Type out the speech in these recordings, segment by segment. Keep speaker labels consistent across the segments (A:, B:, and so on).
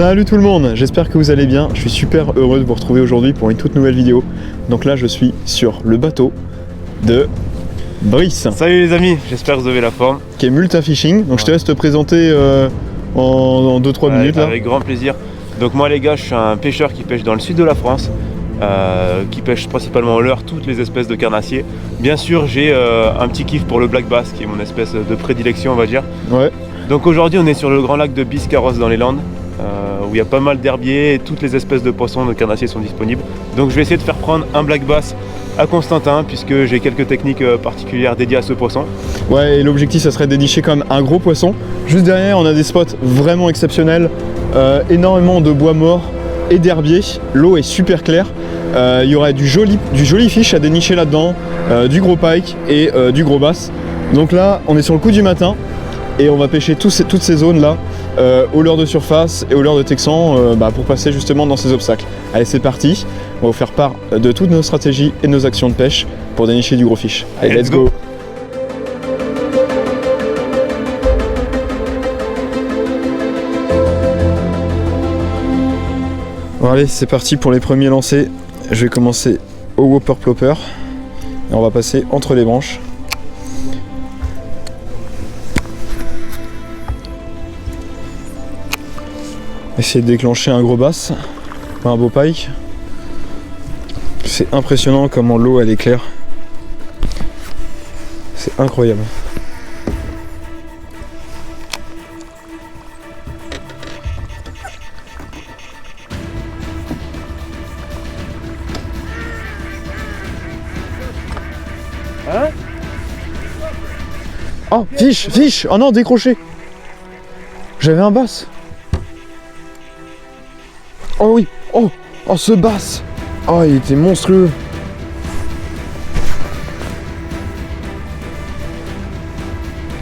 A: Salut tout le monde, j'espère que vous allez bien. Je suis super heureux de vous retrouver aujourd'hui pour une toute nouvelle vidéo. Donc là je suis sur le bateau de Brice.
B: Salut les amis, j'espère que vous avez la forme.
A: Qui est Multa Fishing. Donc je te laisse te présenter en 2-3 minutes là.
B: Avec grand plaisir. Donc moi les gars, je suis un pêcheur qui pêche dans le sud de la France. Qui pêche principalement au leurre, toutes les espèces de carnassiers. Bien sûr j'ai un petit kiff pour le black bass qui est mon espèce de prédilection on va dire.
A: Ouais.
B: Donc aujourd'hui on est sur le grand lac de Biscarrosse dans les Landes. Où il y a pas mal d'herbiers et toutes les espèces de poissons de carnassiers sont disponibles. Donc je vais essayer de faire prendre un black bass à Constantin puisque j'ai quelques techniques particulières dédiées à ce poisson.
A: Ouais, et l'objectif ça serait de dénicher comme un gros poisson. Juste derrière on a des spots vraiment exceptionnels, énormément de bois mort et d'herbiers. L'eau est super claire. Il y aurait du joli fish à dénicher là-dedans, du gros pike et du gros bass. Donc là on est sur le coup du matin et on va pêcher toutes ces zones là au leurre de surface et au leurre de texan pour passer justement dans ces obstacles. Allez c'est parti, on va vous faire part de toutes nos stratégies et nos actions de pêche pour dénicher du gros fish. Allez let's go. Bon, allez c'est parti pour les premiers lancers. Je vais commencer au whopper plopper et on va passer entre les branches. Essayer de déclencher un gros bass, un beau pike. C'est impressionnant comment l'eau elle est claire. C'est incroyable.
B: Hein?
A: Oh, fiche! Oh non, décroché! J'avais un bass! Oh oui! Oh, ce bass! Oh, il était monstrueux!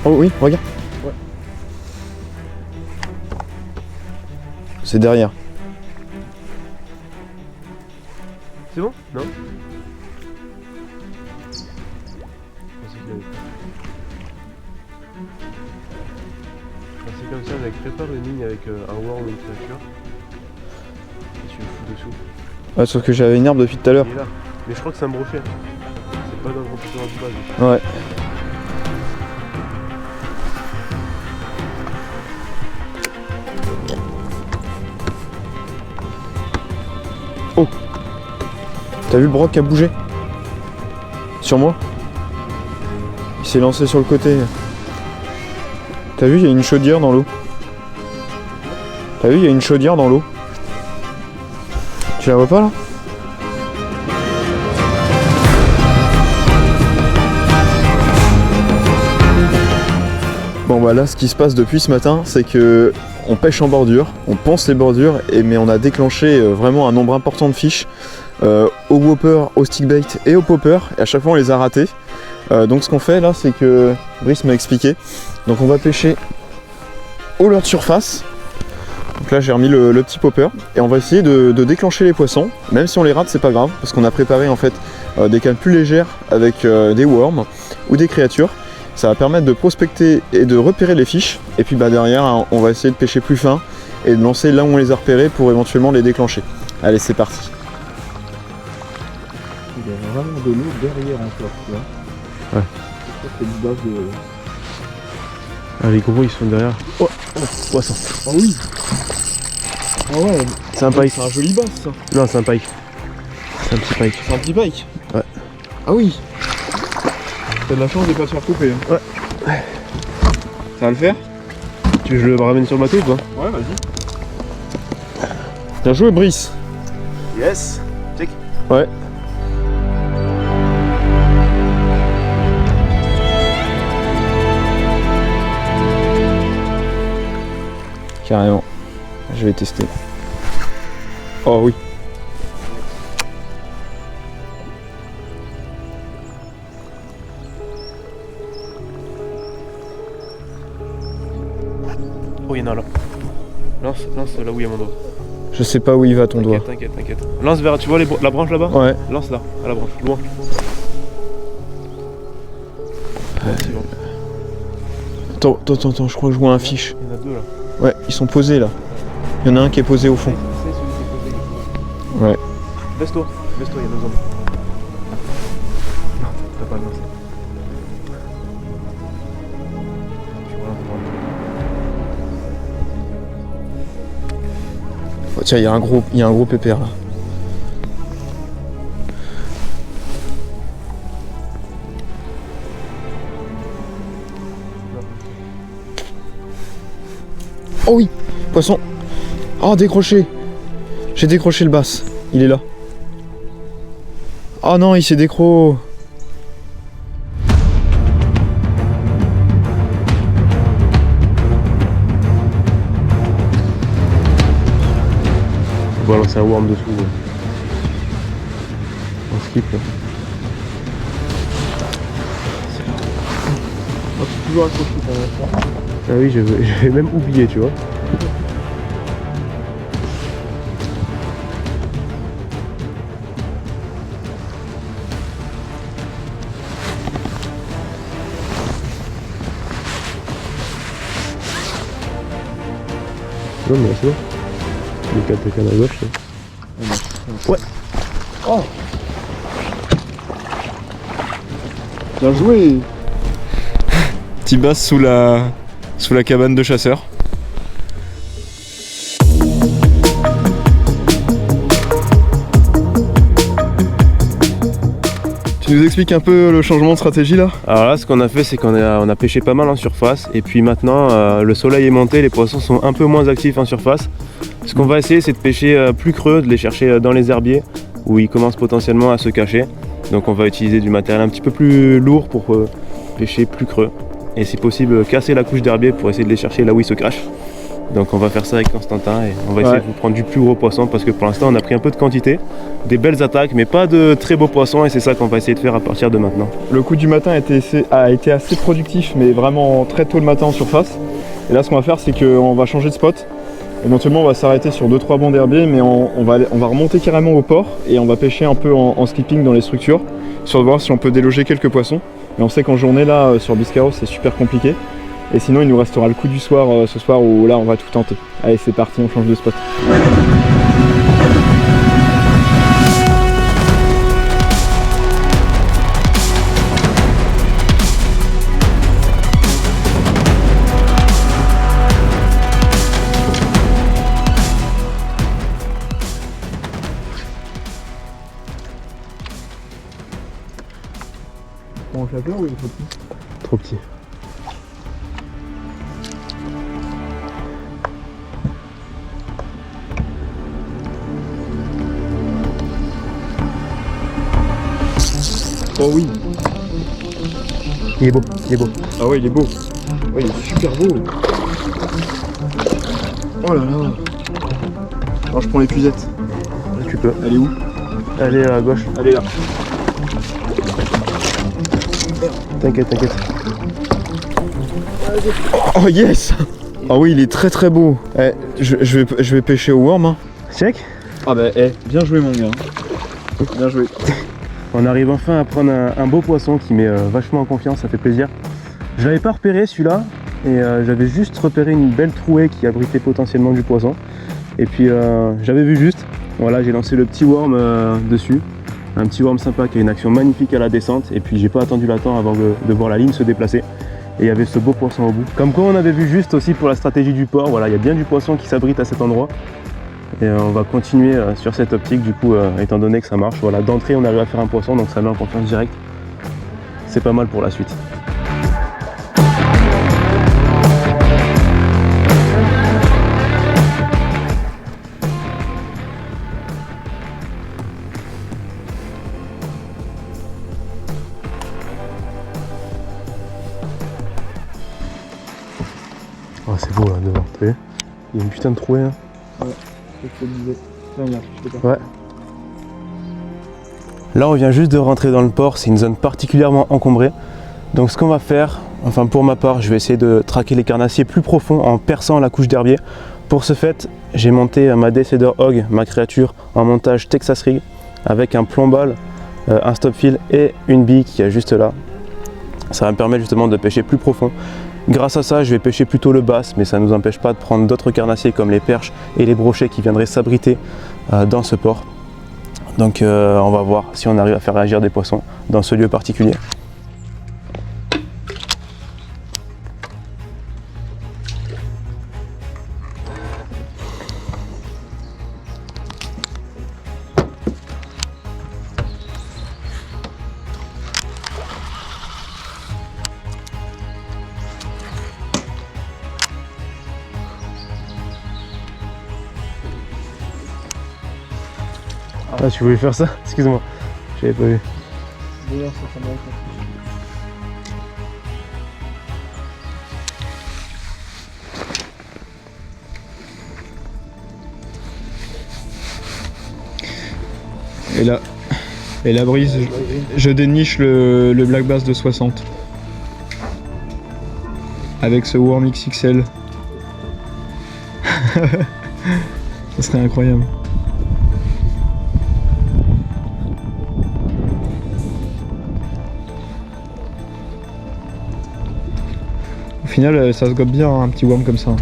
A: Oh oui, regarde! Ouais. C'est derrière.
B: C'est bon? Non? C'est comme ça, mec, prépare une ligne avec un worm ou une créature. Et tu le fous dessous.
A: Ouais, sauf que j'avais une herbe depuis tout à l'heure.
B: Il est là. Mais je crois que c'est un brochet. C'est pas dans le computer de base.
A: Ouais. Oh! T'as vu le broc qui a bougé? Sur moi? Il s'est lancé sur le côté. T'as vu, il y a une chaudière dans l'eau. T'as vu, il y a une chaudière dans l'eau. Tu la vois pas là? Bon bah là ce qui se passe depuis ce matin c'est que on pêche en bordure, on pense les bordures mais on a déclenché vraiment un nombre important de fiches au whopper, au stickbait et au popper et à chaque fois on les a ratés. Donc ce qu'on fait là c'est que Brice m'a expliqué. Donc on va pêcher au leurre de surface. Donc là j'ai remis le petit popper et on va essayer de déclencher les poissons. Même si on les rate c'est pas grave parce qu'on a préparé en fait des cannes plus légères avec des worms ou des créatures. Ça va permettre de prospecter et de repérer les fiches. Et puis derrière on va essayer de pêcher plus fin et de lancer là où on les a repérés pour éventuellement les déclencher. Allez c'est parti.
C: Il y a vraiment de l'eau derrière encore, tu vois.
A: Ouais.
C: C'est une base de...
B: Ah, les gros ils sont derrière.
A: Oh, poisson.
C: Ah oui. Ah ouais.
B: C'est un pike.
C: C'est un joli bass ça.
B: Non, c'est un pike. C'est un petit pike.
C: C'est un petit pike.
B: Ouais.
C: Ah oui. T'as de la chance de pas te faire couper. Hein.
B: Ouais.
C: Ça va le faire?
B: Tu veux que je le ramène sur le bateau ou pas?
C: Ouais, vas-y.
A: Bien joué Brice.
B: Yes. Check.
A: Ouais. Carrément. Je vais tester. Oh oui.
B: Oh, il y en a là. Lance là où il y a mon doigt.
A: Je sais pas où il va ton doigt.
B: T'inquiète. Lance vers, tu vois la branche là-bas?
A: Ouais.
B: Lance là, à la branche, loin. C'est bon.
A: Attends, je crois que je vois un fiche.
B: Il y en a deux là.
A: Ouais, ils sont posés là. Il y en a un qui est posé au fond.
B: C'est celui qui est posé.
A: Ouais.
B: Baisse-toi, il y a 2 hommes. Non, t'as pas le lancer. Tu relances devant.
A: Oh, tiens, il y a un gros pépère là. Oh oui, poisson. Oh, décroché. J'ai décroché le bass. Il est là. Oh non, il s'est décro.
B: On va lancer un worm dessous. Ouais. On skip là.
C: On peut toujours accrocher quand même.
B: Ah oui, j'avais même oublié, tu vois. Non mais c'est bon. Les 4 cannes à gauche là. Ouais.
C: Oh, bien joué.
A: Petit bass sous la cabane de chasseur. Tu nous expliques un peu le changement de stratégie là?
B: Alors là, ce qu'on a fait, c'est qu'on a pêché pas mal en surface. Et puis maintenant, le soleil est monté, les poissons sont un peu moins actifs en surface. Ce qu'on va essayer, c'est de pêcher plus creux, de les chercher dans les herbiers, où ils commencent potentiellement à se cacher. Donc on va utiliser du matériel un petit peu plus lourd pour pêcher plus creux. Et si possible, casser la couche d'herbier pour essayer de les chercher là où ils se cachent. Donc on va faire ça avec Constantin et on va essayer de vous prendre du plus gros poisson parce que pour l'instant on a pris un peu de quantité, des belles attaques mais pas de très beaux poissons et c'est ça qu'on va essayer de faire à partir de maintenant.
A: Le coup du matin a été assez productif mais vraiment très tôt le matin en surface. Et là ce qu'on va faire c'est qu'on va changer de spot. Éventuellement on va s'arrêter sur 2-3 bancs d'herbier mais on va remonter carrément au port et on va pêcher un peu en skipping dans les structures, sur de voir si on peut déloger quelques poissons. Et on sait qu'en journée là sur Biscarrosse c'est super compliqué. Et sinon il nous restera le coup du soir ce soir où là on va tout tenter. Allez c'est parti, on change de spot.
C: Bon, chacun ou il faut plus?
B: Trop petit.
C: Oh oui.
B: Il est beau, il est beau.
C: Ah ouais, il est beau. Ouais, il est super beau. Oh là là. Alors je prends l'épuisette.
B: Tu peux.
C: Elle est où?
B: Elle est à gauche.
C: Elle est là.
B: T'inquiète, t'inquiète.
A: Oh yes. Ah oui il est très très beau. Eh, je vais pêcher au worm hein.
B: Check.
C: Ah bah bien joué mon gars. Bien joué.
B: On arrive enfin à prendre un beau poisson qui met vachement en confiance, ça fait plaisir. Je l'avais pas repéré celui-là et j'avais juste repéré une belle trouée qui abritait potentiellement du poisson. Et puis j'avais vu juste, voilà j'ai lancé le petit worm dessus. Un petit worm sympa qui a une action magnifique à la descente et puis j'ai pas attendu l'attente avant de voir la ligne se déplacer. Et il y avait ce beau poisson au bout. Comme quoi on avait vu juste aussi pour la stratégie du port, voilà il y a bien du poisson qui s'abrite à cet endroit. Et on va continuer sur cette optique du coup étant donné que ça marche. Voilà, d'entrée on arrive à faire un poisson donc ça met en confiance direct. C'est pas mal pour la suite. Oh c'est beau là devant, t'as vu? Il y a une putain de trouée hein. Ouais. Là on vient juste de rentrer dans le port, c'est une zone particulièrement encombrée. Donc ce qu'on va faire, enfin pour ma part, je vais essayer de traquer les carnassiers plus profonds en perçant la couche d'herbier. Pour ce fait, j'ai monté ma Decider Hog, ma créature, en montage Texas Rig avec un plombal, un stop fill et une bille qui est juste là. Ça va me permettre justement de pêcher plus profond. Grâce à ça, je vais pêcher plutôt le bass, mais ça ne nous empêche pas de prendre d'autres carnassiers comme les perches et les brochets qui viendraient s'abriter dans ce port. Donc on va voir si on arrive à faire réagir des poissons dans ce lieu particulier. Ah, tu voulais faire ça? Excuse-moi, j'avais pas vu.
C: D'ailleurs, ça s'en va. Et la brise, je déniche le black bass de 60 avec ce Worm XXL. Ça serait incroyable. Au final, ça se gobe bien, hein, un petit worm comme ça.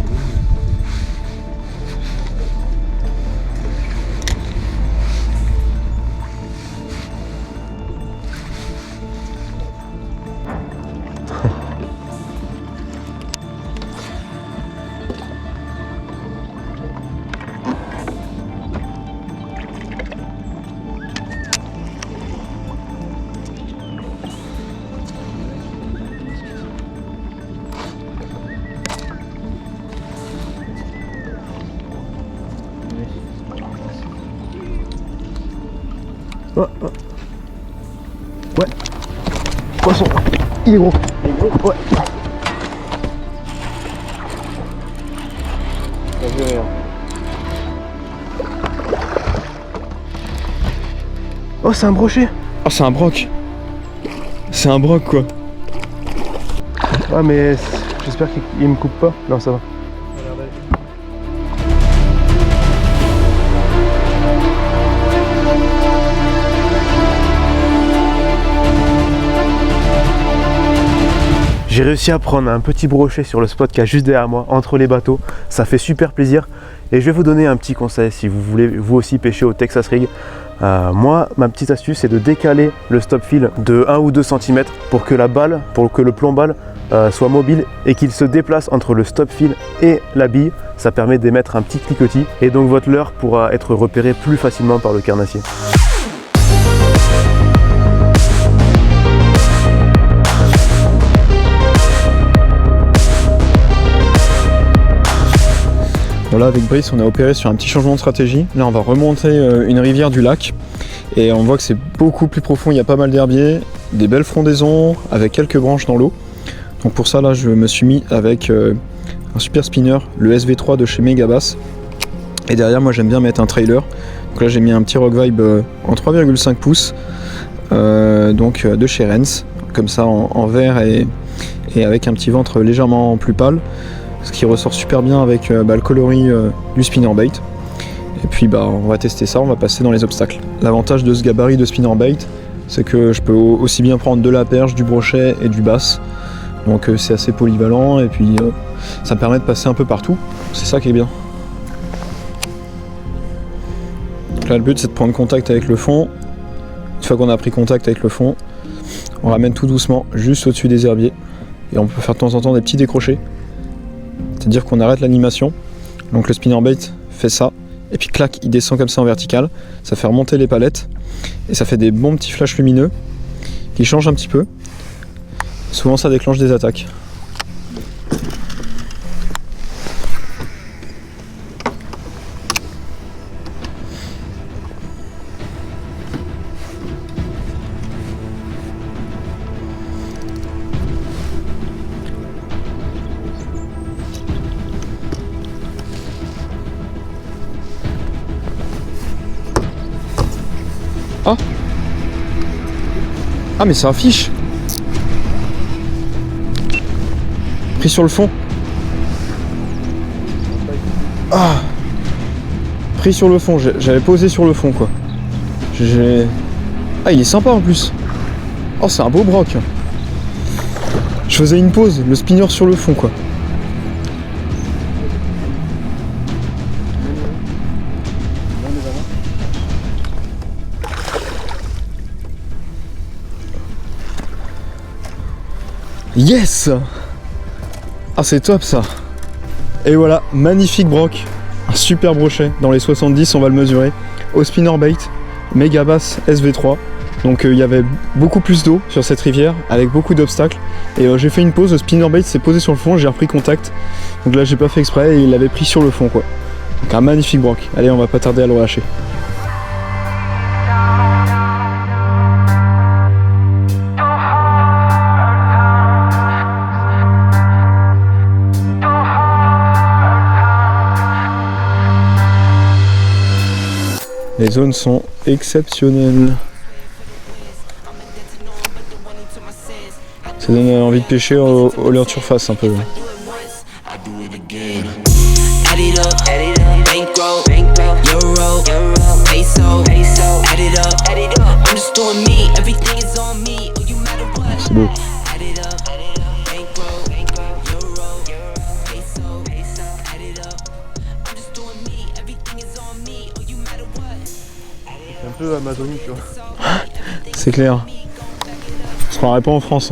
B: Oh, oh. Ouais. Poisson. Il est gros. Il est gros. Ouais. Oh, c'est un brochet.
C: Oh, c'est un broc. C'est un broc quoi.
B: Ah mais j'espère qu'il me coupe pas. Non, ça va. J'ai réussi à prendre un petit brochet sur le spot qui est juste derrière moi, entre les bateaux. Ça fait super plaisir. Et je vais vous donner un petit conseil si vous voulez vous aussi pêcher au Texas Rig. Moi, ma petite astuce, c'est de décaler le stop fill de 1 ou 2 cm pour que la balle, pour que le plomb balle soit mobile et qu'il se déplace entre le stop fill et la bille. Ça permet d'émettre un petit cliquetis et donc votre leurre pourra être repéré plus facilement par le carnassier.
C: Voilà, avec Brice, on a opéré sur un petit changement de stratégie. Là, on va remonter une rivière du lac et on voit que c'est beaucoup plus profond. Il y a pas mal d'herbiers, des belles frondaisons avec quelques branches dans l'eau. Donc pour ça, là, je me suis mis avec un super spinner, le SV3 de chez Megabass. Et derrière, moi, j'aime bien mettre un trailer. Donc là, j'ai mis un petit Rock Vibe en 3,5 pouces, donc de chez Renz, comme ça en vert et avec un petit ventre légèrement plus pâle. Ce qui ressort super bien avec le coloris du spinnerbait. Et puis on va tester ça, on va passer dans les obstacles. L'avantage de ce gabarit de spinnerbait, c'est que je peux aussi bien prendre de la perche, du brochet et du bass. Donc c'est assez polyvalent et puis ça me permet de passer un peu partout. C'est ça qui est bien. Donc là le but c'est de prendre contact avec le fond. Une fois qu'on a pris contact avec le fond, on ramène tout doucement juste au-dessus des herbiers. Et on peut faire de temps en temps des petits décrochés. C'est-à-dire qu'on arrête l'animation, donc le spinnerbait fait ça, et puis clac, il descend comme ça en vertical, ça fait remonter les palettes, et ça fait des bons petits flashs lumineux, qui changent un petit peu. Souvent ça déclenche des attaques. Ah mais ça affiche. Pris sur le fond. Ah. Pris sur le fond, j'avais posé sur le fond quoi. Ah il est sympa en plus. Oh c'est un beau broc. Je faisais une pause, le spinner sur le fond quoi. Yes! Ah c'est top ça! Et voilà, magnifique broc, un super brochet, dans les 70 on va le mesurer, au spinnerbait, Megabass SV3. Donc il y avait beaucoup plus d'eau sur cette rivière, avec beaucoup d'obstacles, et j'ai fait une pause, le spinnerbait s'est posé sur le fond, j'ai repris contact, donc là j'ai pas fait exprès, et il l'avait pris sur le fond quoi. Donc un magnifique broc, allez on va pas tarder à le relâcher. Les zones sont exceptionnelles. Ça donne envie de pêcher au leurre de surface un peu. C'est beau.
B: C'est un peu Amazonie, tu vois.
C: C'est clair. On se croirait pas en France.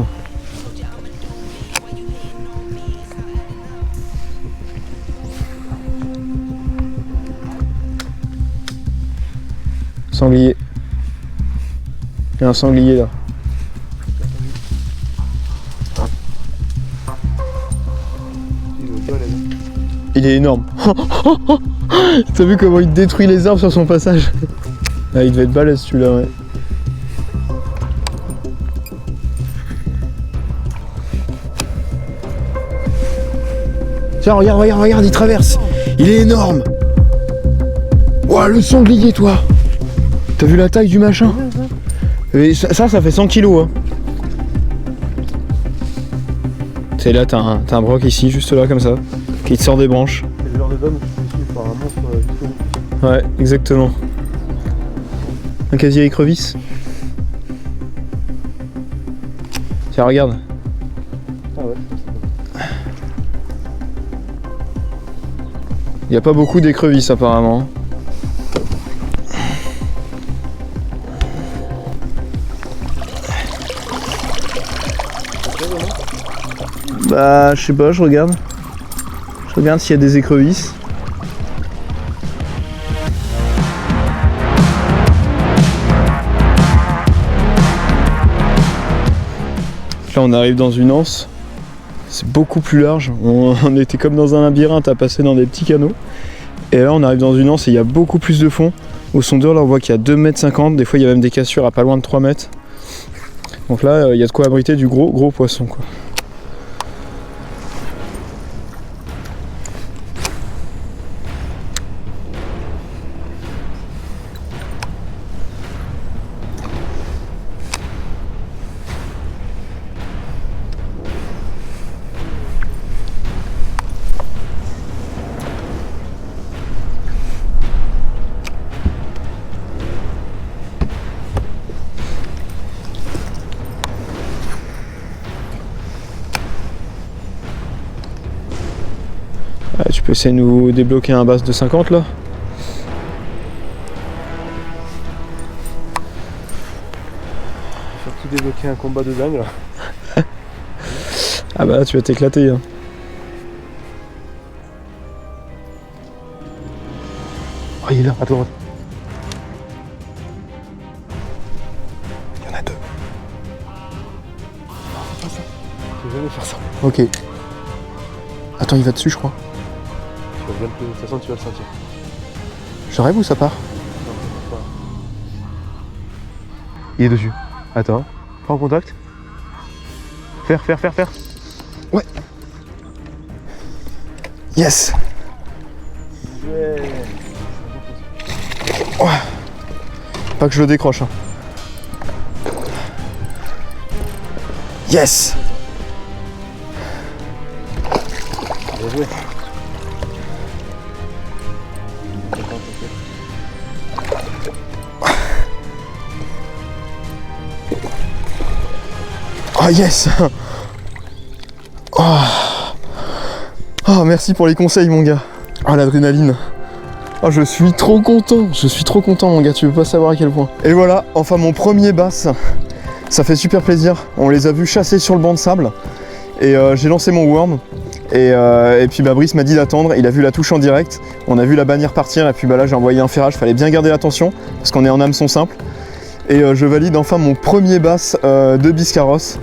C: Sanglier. Il y a un sanglier là. Il est énorme. T'as vu comment il détruit les arbres sur son passage? Ah, il devait être balèze celui-là, ouais. Tiens, regarde, regarde, regarde, il traverse. Il est énorme. Ouah, le sanglier, toi. T'as vu la taille du machin? Et ça fait 100 kilos. Hein. C'est là, t'as un broc ici, juste là, comme ça, qui te sort des branches.
B: C'est le genre de dôme qui se suit par un monstre jusqu'au bout.
C: Ouais, exactement. Un casier écrevisse. Tiens, regarde.
B: Ah ouais.
C: Il n'y a pas beaucoup d'écrevisses apparemment. Bah, je sais pas, je regarde. Je regarde s'il y a des écrevisses. Là, on arrive dans une anse. C'est beaucoup plus large. On était comme dans un labyrinthe à passer dans des petits canaux. Et là, on arrive dans une anse et il y a beaucoup plus de fond. Au sondeur, là, on voit qu'il y a 2,50 m. Des fois, il y a même des cassures à pas loin de 3 mètres. Donc là, il y a de quoi abriter du gros poisson, quoi. Tu peux essayer de nous débloquer un bass de 50 là?
B: Surtout débloquer un combat de dingue là.
C: Ah bah là tu vas t'éclater hein.
B: Oh il est là, à droite.
C: Il y en a deux.
B: Je vais jamais faire ça.
C: Ok. Attends, il va dessus je crois.
B: De toute façon tu vas le sentir.
C: Je rêve ou ça part?
B: Il est dessus. Attends. Prends contact. Faire.
C: Ouais. Yes.
B: Ouais.
C: Ouais. Pas que je le décroche. Hein. Yes.
B: Bien joué.
C: Oh yes.
A: Oh, merci pour les conseils mon gars. Ah l'adrénaline. Oh je suis trop content mon gars, tu veux pas savoir à quel point. Et voilà, enfin mon premier bass. Ça fait super plaisir. On les a vus chasser sur le banc de sable. Et j'ai lancé mon worm. Et puis bah, Brice m'a dit d'attendre, il a vu la touche en direct. On a vu la bannière partir et puis bah, là j'ai envoyé un ferrage. Fallait bien garder l'attention parce qu'on est en hameçon simple. Et je valide enfin mon premier bass de Biscarrosse.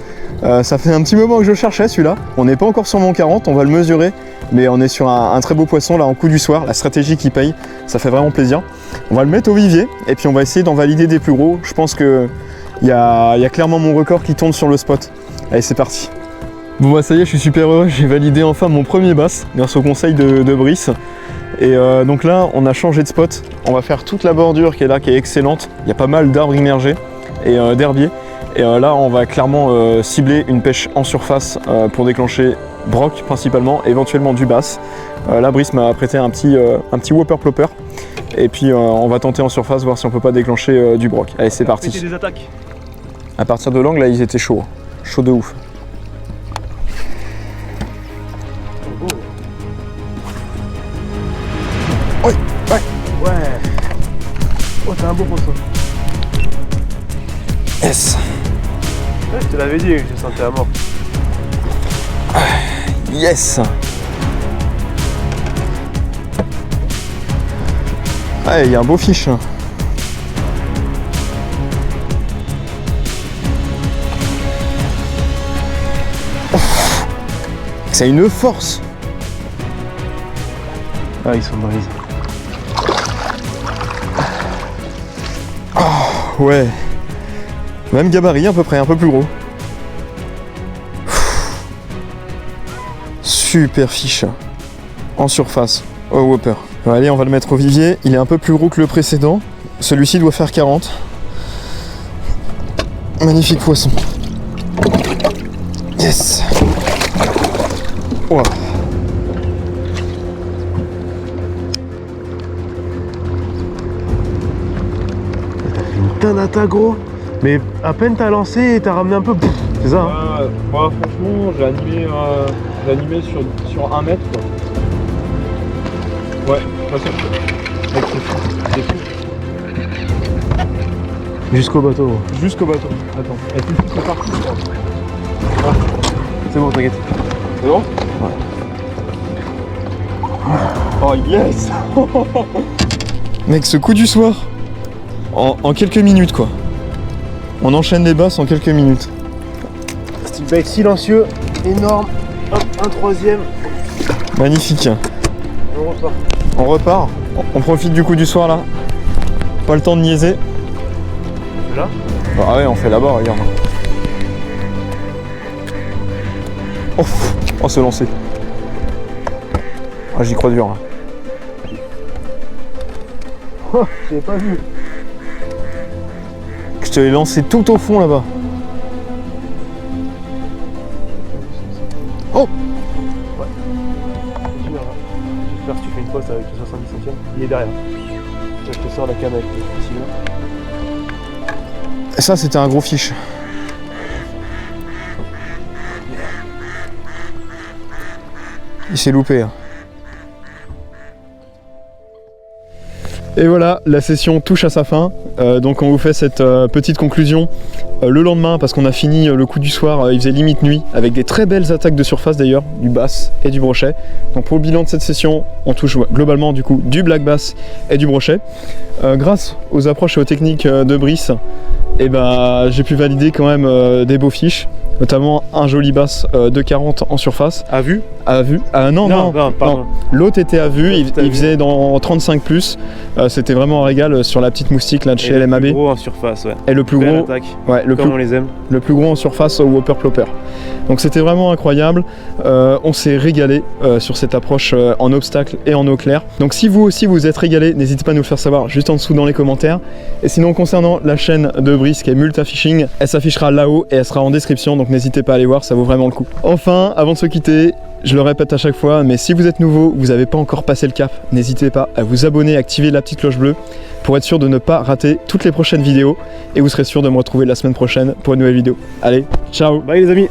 A: Ça fait un petit moment que je cherchais celui-là. On n'est pas encore sur mon 40, on va le mesurer. Mais on est sur un très beau poisson là en coup du soir. La stratégie qui paye, ça fait vraiment plaisir. On va le mettre au vivier et puis on va essayer d'en valider des plus gros. Je pense que il y a clairement mon record qui tourne sur le spot. Allez c'est parti. Bon bah ça y est, je suis super heureux. J'ai validé enfin mon premier bass grâce au conseil de Brice. Et donc là on a changé de spot. On va faire toute la bordure qui est là, qui est excellente. Il y a pas mal d'arbres immergés et d'herbiers. Et là on va clairement cibler une pêche en surface pour déclencher broc principalement, éventuellement du bass. Là Brice m'a prêté un petit whopper plopper. Et puis on va tenter en surface, voir si on peut pas déclencher du broc. Allez c'est parti.
B: Des attaques.
A: À partir de l'angle là ils étaient chauds. Chauds de ouf. Ouais, ouais.
B: Ouais. Oh t'as un beau poisson.
A: Yes.
B: Ouais, je te l'avais dit, je sentais à mort.
A: Yes. Ouais, il y a un beau fiche. C'est une force.
B: Ah ils sont brisés.
A: Oh, ouais. Même gabarit à peu près, un peu plus gros. Super fiche. En surface, au whopper. Bon, allez, on va le mettre au vivier. Il est un peu plus gros que le précédent. Celui-ci doit faire 40. Magnifique poisson. Yes. Wow.
B: Putain d'attaque gros. Mais à peine t'as lancé et t'as ramené un peu. C'est ça hein.
C: Moi franchement j'ai animé sur 1 mètre quoi. Ouais, c'est fou.
B: Jusqu'au bateau gros.
C: Jusqu'au bateau. Attends. Et puis c'est parti quoi.
B: Ah. C'est bon t'inquiète.
C: C'est bon?
B: Ouais.
C: Oh yes.
A: Mec, ce coup du soir, en quelques minutes quoi. On enchaîne les basses en quelques minutes.
B: Steel bait silencieux, énorme. Hop, un troisième.
A: Magnifique.
B: Et on repart.
A: On repart. On profite du coup du soir là. Pas le temps de niaiser.
B: Là?
A: Ah ouais, on fait là-bas, regarde. Oh, se lancer. Ah, j'y crois dur là.
B: Oh, j'avais pas vu.
A: Je te l'ai lancé tout au fond là-bas. Oh!
B: Ouais. J'espère que tu fais une poste avec le 70 centièmes. Il est derrière. Là, je te sors la canne avec le ciseau.
A: Et ça, c'était un gros fiche. Il s'est loupé. Hein. Et voilà, la session touche à sa fin. Donc on vous fait cette petite conclusion le lendemain parce qu'on a fini le coup du soir, il faisait limite nuit avec des très belles attaques de surface d'ailleurs, du bass et du brochet. Donc pour le bilan de cette session, on touche globalement du coup du black bass et du brochet. Grâce aux approches et aux techniques de Brice, et ben, j'ai pu valider quand même des beaux fiches, notamment un joli bass de 40 en surface.
B: À vue?
A: À vue. Non,
B: pardon.
A: L'autre était à vue, il faisait dans 35 plus. C'était vraiment un régal sur la petite moustique là de chez LMAB.
B: Le plus gros en surface, ouais.
A: Et le plus
B: Belle
A: gros,
B: attaque.
A: ouais,
B: Comme on les aime.
A: le plus gros en surface au whopper plopper. Donc c'était vraiment incroyable. On s'est régalé sur cette approche en obstacle et en eau claire. Donc si vous aussi vous êtes régalé, n'hésitez pas à nous le faire savoir juste en dessous dans les commentaires. Et sinon concernant la chaîne de Brice qui est Multa Fishing, elle s'affichera là-haut et elle sera en description, donc n'hésitez pas à aller voir, ça vaut vraiment le coup. Enfin, avant de se quitter, je le répète à chaque fois, mais si vous êtes nouveau, vous n'avez pas encore passé le cap, n'hésitez pas à vous abonner et activer la petite cloche bleue pour être sûr de ne pas rater toutes les prochaines vidéos et vous serez sûr de me retrouver la semaine prochaine pour une nouvelle vidéo. Allez, ciao!
B: Bye les amis!